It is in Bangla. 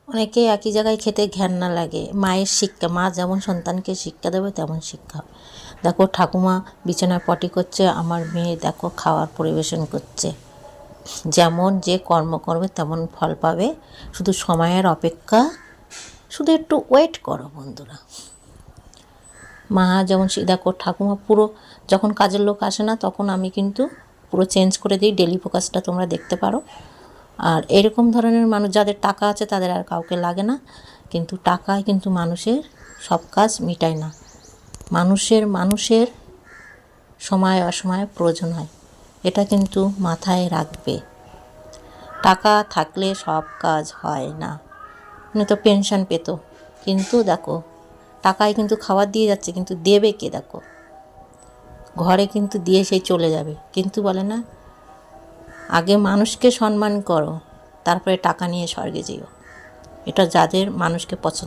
অনেকে একই জায়গায় খেতে ঘেন্না লাগে। মায়ের শিক্ষা, মা যেমন সন্তানকে শিক্ষা দেবে তেমন শিক্ষা হবে। দেখো ঠাকুমা বিছানায় পটি করছে, আমার মেয়ে দেখো খাওয়ার পরিবেশন করছে। যেমন যে কর্ম করবে তেমন ফল পাবে, শুধু সময়ের অপেক্ষা, শুধু একটু ওয়েট করো বন্ধুরা। মা যেমন দেখো ঠাকুমা পুরো, যখন কাজের লোক আসে না তখন আমি কিন্তু পুরো চেঞ্জ করে দিই, ডেলি ফোকাসটা তোমরা দেখতে পারো। আর এরকম ধরনের মানুষ যাদের টাকা আছে তাদের আর কাউকে লাগে না, কিন্তু টাকায় কিন্তু মানুষের সব কাজ মিটায় না। মানুষের সময় অসময়ে প্রয়োজন হয়, এটা কিন্তু মাথায় রাখবে। টাকা থাকলে সব কাজ হয় না। তো পেনশন পেত, কিন্তু দেখো টাকায় কিন্তু খাবার দিয়ে যাচ্ছে, কিন্তু দেবে কে? দেখো ঘরে কিন্তু দিয়ে সেই চলে যাবে, কিন্তু বলে না আগে মানুষকে সম্মান করো, তারপরে টাকা নিয়ে স্বর্গে যেও। এটা যাদের মানুষকে পছন্দ।